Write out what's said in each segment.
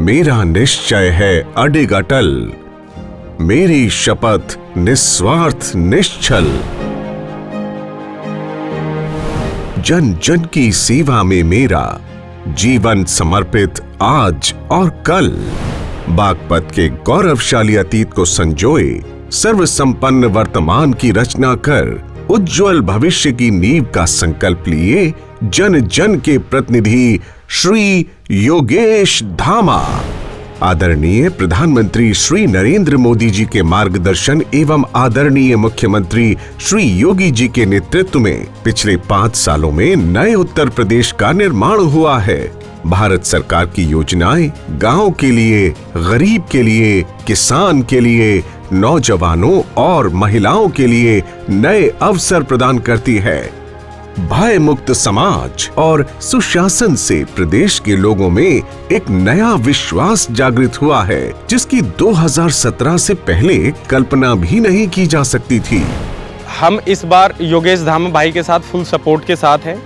मेरा निश्चय है अडिग अटल, मेरी शपथ निस्वार्थ निश्चल। जन जन की सेवा में मेरा जीवन समर्पित आज और कल। बागपत के गौरवशाली अतीत को संजोए सर्वसंपन्न वर्तमान की रचना कर उज्जवल भविष्य की नींव का संकल्प लिए जन जन के प्रतिनिधि श्री योगेश धामा। आदरणीय प्रधानमंत्री श्री नरेंद्र मोदी जी के मार्गदर्शन एवं आदरणीय मुख्यमंत्री श्री योगी जी के नेतृत्व में पिछले 5 सालों में नए उत्तर प्रदेश का निर्माण हुआ है। भारत सरकार की योजनाएं गांव के लिए, गरीब के लिए, किसान के लिए, नौजवानों और महिलाओं के लिए नए अवसर प्रदान करती है। भय मुक्त समाज और सुशासन से प्रदेश के लोगों में एक नया विश्वास जागृत हुआ है, जिसकी 2017 से पहले कल्पना भी नहीं की जा सकती थी। हम इस बार योगेश धामा भाई के साथ फुल सपोर्ट के साथ हैं,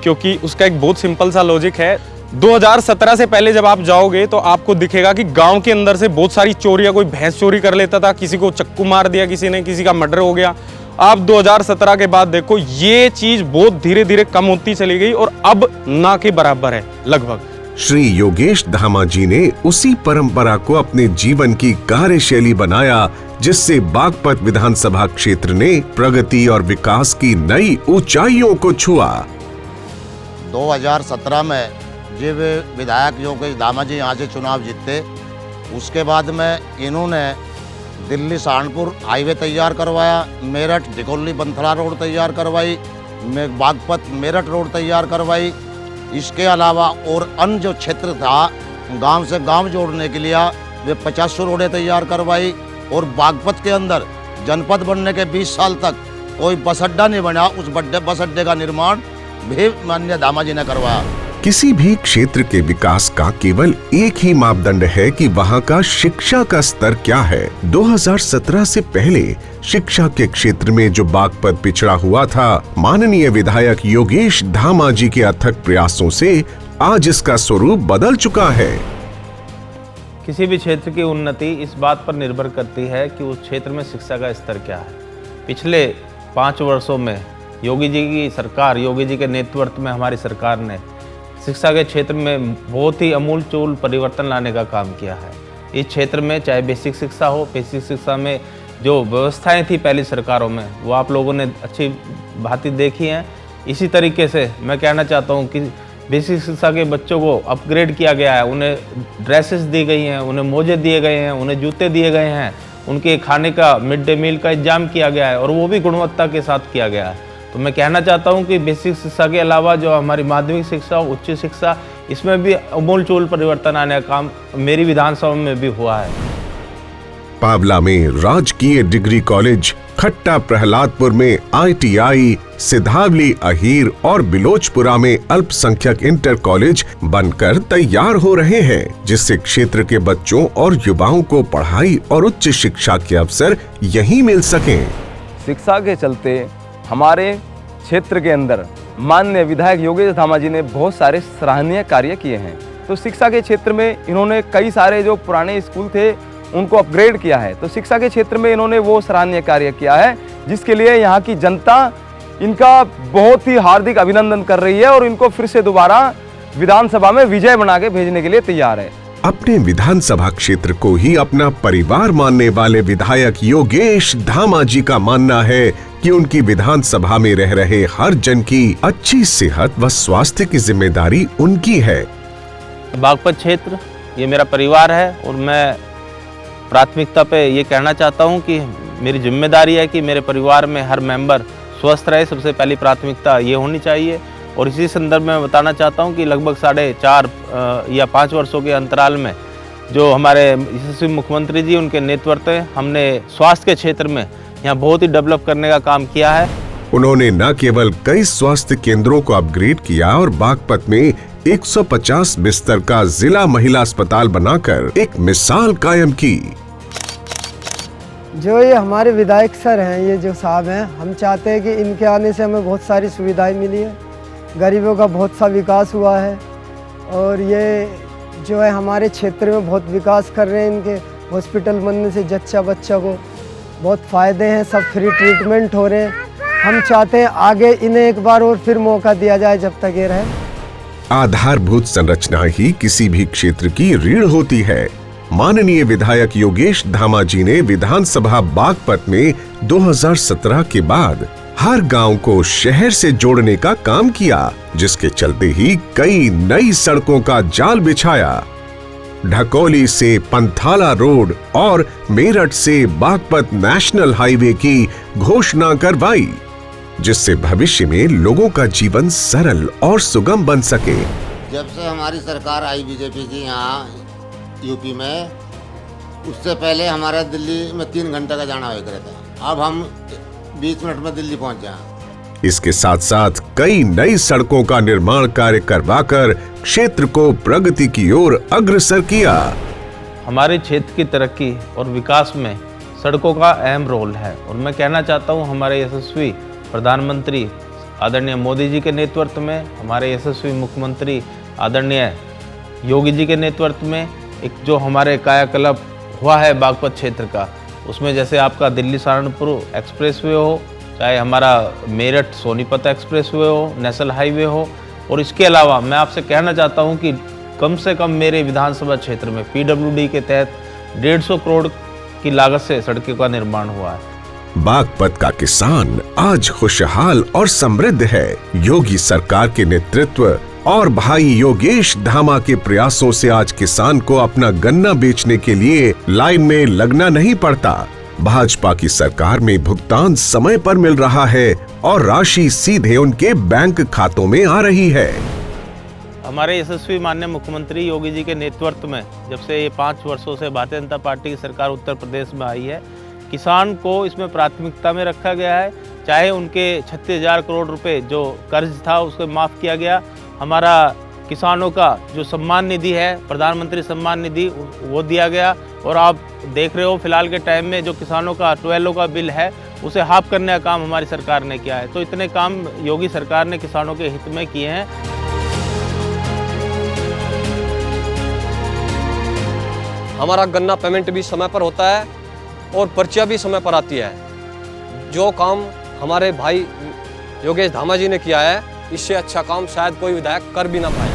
क्योंकि उसका एक बहुत सिंपल सा लॉजिक है। 2017 से पहले जब आप जाओगे तो आपको दिखेगा कि गांव के अंदर से बहुत सारी चोरियां, कोई भैंस चोरी कर लेता था, किसी को चक्कू मार दिया किसी ने, किसी का मर्डर हो गया। आप 2017 के बाद देखो ये चीज बहुत धीरे धीरे कम होती चली गई और अब ना के बराबर है लगभग। श्री योगेश धामा जी ने उसी परंपरा को अपने जीवन की कार्यशैली बनाया, जिससे बागपत विधानसभा क्षेत्र ने प्रगति और विकास की नई ऊंचाइयों को छुआ। 2017 में जब विधायक योगेश धामा जी यहाँ से चुनाव जीते, उसके बाद में इन्होंने दिल्ली सहारनपुर हाईवे तैयार करवाया, मेरठ डिकोली बंथरा रोड तैयार करवाई, बागपत मेरठ रोड तैयार करवाई। इसके अलावा और अन्य जो क्षेत्र था गांव से गांव जोड़ने के लिए वे 50 रोडें तैयार करवाई। और बागपत के अंदर जनपद बनने के 20 साल तक कोई बस अड्डा नहीं बना, उस बस अड्डे का निर्माण भी माननीय धामा जी ने करवाया। किसी भी क्षेत्र के विकास का केवल एक ही मापदंड है कि वहाँ का शिक्षा का स्तर क्या है। 2017 से पहले शिक्षा के क्षेत्र में जो बागपत पिछड़ा हुआ था, माननीय विधायक योगेश धामा जी के अथक प्रयासों से आज इसका स्वरूप बदल चुका है। किसी भी क्षेत्र की उन्नति इस बात पर निर्भर करती है कि उस क्षेत्र में शिक्षा का स्तर क्या है। पिछले 5 वर्षों में योगी जी की सरकार, योगी जी के नेतृत्व में हमारी सरकार ने शिक्षा के क्षेत्र में बहुत ही अमूलचूल परिवर्तन लाने का काम किया है। इस क्षेत्र में चाहे बेसिक शिक्षा हो, बेसिक शिक्षा में जो व्यवस्थाएं थी पहली सरकारों में, वो आप लोगों ने अच्छी भांति देखी हैं। इसी तरीके से मैं कहना चाहता हूँ कि बेसिक शिक्षा के बच्चों को अपग्रेड किया गया है, उन्हें ड्रेसेस दी गई हैं, उन्हें मोजे दिए गए हैं, उन्हें जूते दिए गए हैं, उनके खाने का मिड डे मील का इंतजाम किया गया है और वो भी गुणवत्ता के साथ किया गया है। तो मैं कहना चाहता हूं कि बेसिक शिक्षा के अलावा जो हमारी माध्यमिक शिक्षा, उच्च शिक्षा, इसमें भी अमूलचूल परिवर्तन आने का काम मेरी विधानसभा में भी हुआ है। पावला में राजकीय डिग्री कॉलेज, खट्टा प्रहलादपुर में ITI, सिधावली अहीर और बिलोचपुरा में अल्पसंख्यक इंटर कॉलेज बनकर तैयार हो रहे हैं, जिससे क्षेत्र के बच्चों और युवाओं को पढ़ाई और उच्च शिक्षा के अवसर यहीं मिल सकें। शिक्षा के चलते हमारे क्षेत्र के अंदर माननीय विधायक योगेश धामा जी ने बहुत सारे सराहनीय कार्य किए हैं। तो शिक्षा के क्षेत्र में इन्होंने कई सारे जो पुराने स्कूल थे उनको अपग्रेड किया है। तो शिक्षा के क्षेत्र में इन्होंने वो सराहनीय कार्य किया है, जिसके लिए यहाँ की जनता इनका बहुत ही हार्दिक अभिनंदन कर रही है और इनको फिर से दोबारा विधानसभा में विजय बना के भेजने के लिए तैयार है। अपने विधानसभा क्षेत्र को ही अपना परिवार मानने वाले विधायक योगेश धामा जी का मानना है कि उनकी विधानसभा में रह रहे हर जन की अच्छी सेहत व स्वास्थ्य की जिम्मेदारी उनकी है। बागपत क्षेत्र ये मेरा परिवार है और मैं प्राथमिकता पे ये कहना चाहता हूँ कि मेरी जिम्मेदारी है कि मेरे परिवार में हर मेंबर स्वस्थ रहे। सबसे पहली प्राथमिकता ये होनी चाहिए। और इसी संदर्भ में बताना चाहता हूँ कि लगभग 4.5 या 5 वर्षों के अंतराल में जो हमारे यशस्वी मुख्यमंत्री जी उनके नेतृत्व में हमने स्वास्थ्य के क्षेत्र में यहाँ बहुत ही डेवलप करने का काम किया है। उन्होंने न केवल कई स्वास्थ्य केंद्रों को अपग्रेड किया और बागपत में 150 बिस्तर का जिला महिला अस्पताल बनाकर एक मिसाल कायम की। जो ये हमारे विधायक सर हैं, ये जो साहब हैं, हम चाहते हैं कि इनके आने से हमें बहुत सारी सुविधाएं मिली है, गरीबों का बहुत सा विकास हुआ है और ये जो है हमारे क्षेत्र में बहुत विकास कर रहे हैं। इनके हॉस्पिटल बनने से जच्चा बच्चा को बहुत फ़ायदे हैं, सब फ्री ट्रीटमेंट हो रहे हैं। हम चाहते हैं आगे इन्हें एक बार और फिर मौका दिया जाए जब तक ये रहे। आधारभूत संरचना ही किसी भी क्षेत्र की रीढ़ होती है। माननीय विधायक योगेश धामा जी ने विधानसभा बागपत में 2017 के बाद हर गांव को शहर से जोड़ने का काम किया, जिसके चलते ही कई नई सड़कों का जाल बिछाया। ढकोली से पंथाला रोड और मेरठ से बागपत नेशनल हाईवे की घोषणा करवाई, जिससे भविष्य में लोगों का जीवन सरल और सुगम बन सके। जब से हमारी सरकार आई बीजेपी की यहाँ यूपी में, उससे पहले हमारा दिल्ली में 3 घंटे का जाना होता था। अब हम 20 मिनट में दिल्ली पहुँच जाए। इसके साथ साथ कई नई सड़कों का निर्माण कार्य करवाकर क्षेत्र को प्रगति की ओर अग्रसर किया। हमारे क्षेत्र की तरक्की और विकास में सड़कों का अहम रोल है और मैं कहना चाहता हूं, हमारे यशस्वी प्रधानमंत्री आदरणीय मोदी जी के नेतृत्व में, हमारे यशस्वी मुख्यमंत्री आदरणीय योगी जी के नेतृत्व में एक जो हमारे कायाकल्प हुआ है बागपत क्षेत्र का, उसमें जैसे आपका दिल्ली सहारनपुर एक्सप्रेसवे हो, चाहे हमारा मेरठ सोनीपत एक्सप्रेसवे हो, नेशनल हाईवे हो, और इसके अलावा मैं आपसे कहना चाहता हूं कि कम से कम मेरे विधानसभा क्षेत्र में पीडब्ल्यूडी के तहत 150 करोड़ की लागत से सड़कों का निर्माण हुआ है। बागपत का किसान आज खुशहाल और समृद्ध है। योगी सरकार के नेतृत्व और भाई योगेश धामा के प्रयासों से आज किसान को अपना गन्ना बेचने के लिए लाइन में लगना नहीं पड़ता। भाजपा की सरकार में भुगतान समय पर मिल रहा है और राशि सीधे उनके बैंक खातों में आ रही है। हमारे यशस्वी माननीय मुख्यमंत्री योगी जी के नेतृत्व में जब से ये 5 वर्षों से भारतीय जनता पार्टी की सरकार उत्तर प्रदेश में आई है, किसान को इसमें प्राथमिकता में रखा गया है। चाहे उनके 36,000 करोड़ रुपए जो कर्ज था उसको माफ़ किया गया। हमारा किसानों का जो सम्मान निधि है, प्रधानमंत्री सम्मान निधि, वो दिया गया। और आप देख रहे हो फिलहाल के टाइम में जो किसानों का ट्वेल्व का बिल है उसे हाफ करने का काम हमारी सरकार ने किया है। तो इतने काम योगी सरकार ने किसानों के हित में किए हैं। हमारा गन्ना पेमेंट भी समय पर होता है और पर्चियाँ भी समय पर आती है। जो काम हमारे भाई योगेश धामा जी ने किया है, इससे अच्छा काम शायद कोई विधायक कर भी ना पाए।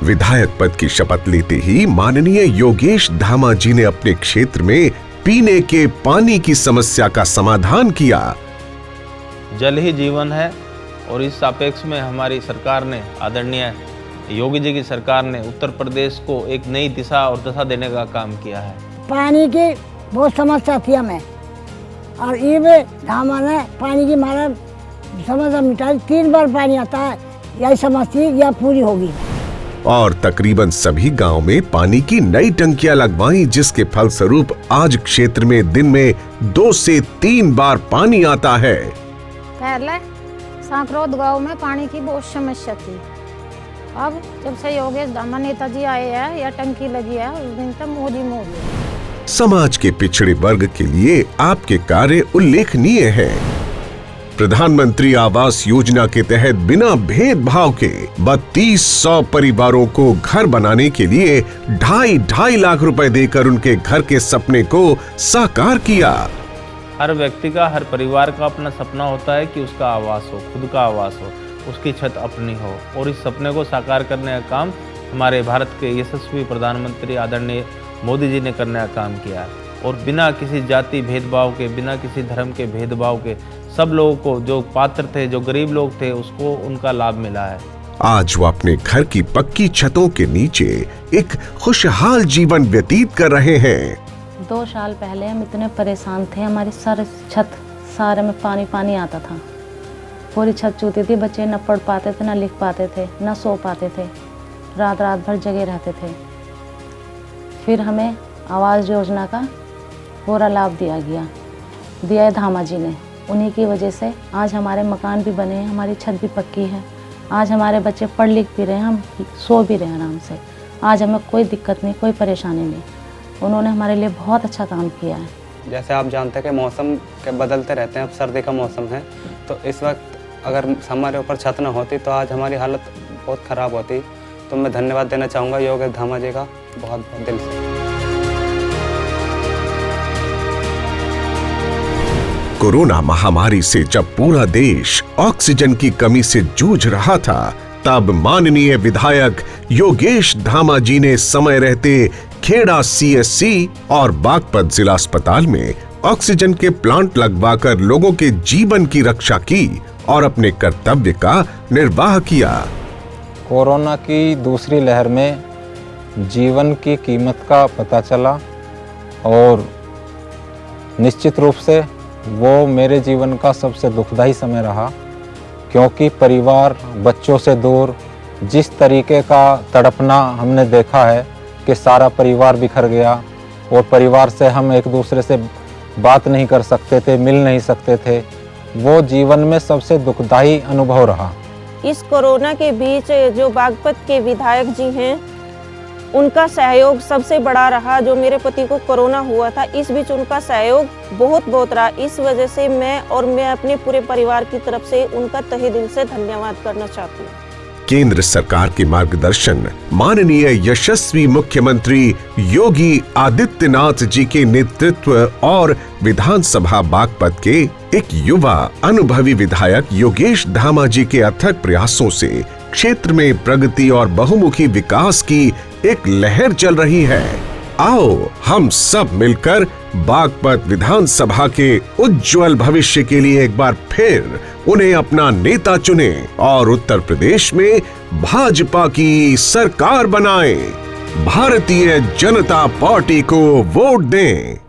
विधायक पद की शपथ लेते ही माननीय योगेश धामा जी ने अपने क्षेत्र में पीने के पानी की समस्या का समाधान किया। जल ही जीवन है और इस सापेक्ष में हमारी सरकार ने, आदरणीय योगी जी की सरकार ने उत्तर प्रदेश को एक नई दिशा और दशा देने का काम किया है। पानी की बहुत समस्या थी हमें और ये धामा ने पानी की हमारा समस्या मिटाई। 3 बार पानी आता है, यही समस्या या पूरी होगी। और तकरीबन सभी गांव में पानी की नई टंकियां लगवाई, जिसके फलस्वरूप आज क्षेत्र में दिन में 2 से 3 बार पानी आता है। पहले सांकरोद गांव में पानी की बहुत समस्या थी। अब जब से योगेश धामा नेताजी आए हैं या टंकी लगी है, उस दिन तक मोदी मोदी। समाज के पिछड़े वर्ग के लिए आपके कार्य उल्लेखनीय हैं। प्रधानमंत्री आवास योजना के तहत बिना भेदभाव के 3200 परिवारों को घर बनाने के लिए 2.5 लाख रुपए देकर उनके घर के सपने को साकार किया। हर व्यक्ति का, हर परिवार का अपना सपना होता है कि उसका आवास हो, खुद का आवास हो, उसकी छत अपनी हो, और इस सपने को साकार करने का काम हमारे भारत के यशस्वी प्रधानमंत्री आदरणीय मोदी जी ने करने का काम किया है। और बिना किसी जाति भेदभाव के, बिना किसी धर्म के भेदभाव के सब लोगों को, जो पात्र थे, जो गरीब लोग थे, उसको उनका लाभ मिला है। आज वो अपने घर की पक्की छतों के नीचे एक खुशहाल जीवन व्यतीत कर रहे हैं। 2 साल पहले हम इतने परेशान थे, हमारी सारी छत सारे में पानी आता था, पूरी छत चूती थी। बच्चे न पढ़ पाते थे, न लिख पाते थे, न सो पाते थे, रात भर जगे रहते थे। फिर हमें आवास योजना का पूरा लाभ दिया है धामा जी ने। उन्हीं की वजह से आज हमारे मकान भी बने हैं, हमारी छत भी पक्की है। आज हमारे बच्चे पढ़ लिख भी रहे हैं, हम सो भी रहे हैं आराम से। आज हमें कोई दिक्कत नहीं, कोई परेशानी नहीं। उन्होंने हमारे लिए बहुत अच्छा काम किया है। जैसे आप जानते हैं कि मौसम के बदलते रहते हैं, अब सर्दी का मौसम है, तो इस वक्त अगर हमारे ऊपर छत न होती तो आज हमारी हालत बहुत ख़राब होती। तो मैं धन्यवाद देना चाहूँगा योगेश धामा जी का बहुत बहुत दिल से। कोरोना महामारी से जब पूरा देश ऑक्सीजन की कमी से जूझ रहा था, तब माननीय विधायक योगेश धामा जी ने समय रहते खेड़ा सीएससी और बागपत जिला अस्पताल में ऑक्सीजन के प्लांट लगवाकर लोगों के जीवन की रक्षा की और अपने कर्तव्य का निर्वाह किया। कोरोना की दूसरी लहर में जीवन की कीमत का पता चला और निश्चित रूप से वो मेरे जीवन का सबसे दुखदाई समय रहा, क्योंकि परिवार बच्चों से दूर जिस तरीके का तड़पना हमने देखा है कि सारा परिवार बिखर गया और परिवार से हम एक दूसरे से बात नहीं कर सकते थे, मिल नहीं सकते थे, वो जीवन में सबसे दुखदाई अनुभव रहा। इस कोरोना के बीच जो बागपत के विधायक जी हैं, उनका सहयोग सबसे बड़ा रहा। जो मेरे पति को कोरोना हुआ था, इस बीच उनका सहयोग बहुत रहा। इस वजह से मैं अपने पूरे परिवार की तरफ से उनका तहे दिल से धन्यवाद करना चाहती हूँ। केंद्र सरकार के मार्गदर्शन, माननीय यशस्वी मुख्यमंत्री योगी आदित्यनाथ जी के नेतृत्व और विधानसभा बागपत के एक युवा अनुभवी विधायक योगेश धामा जी के अथक प्रयासों से क्षेत्र में प्रगति और बहुमुखी विकास की एक लहर चल रही है। आओ हम सब मिलकर बागपत विधानसभा के उज्जवल भविष्य के लिए एक बार फिर उन्हें अपना नेता चुने और उत्तर प्रदेश में भाजपा की सरकार बनाएं। भारतीय जनता पार्टी को वोट दें।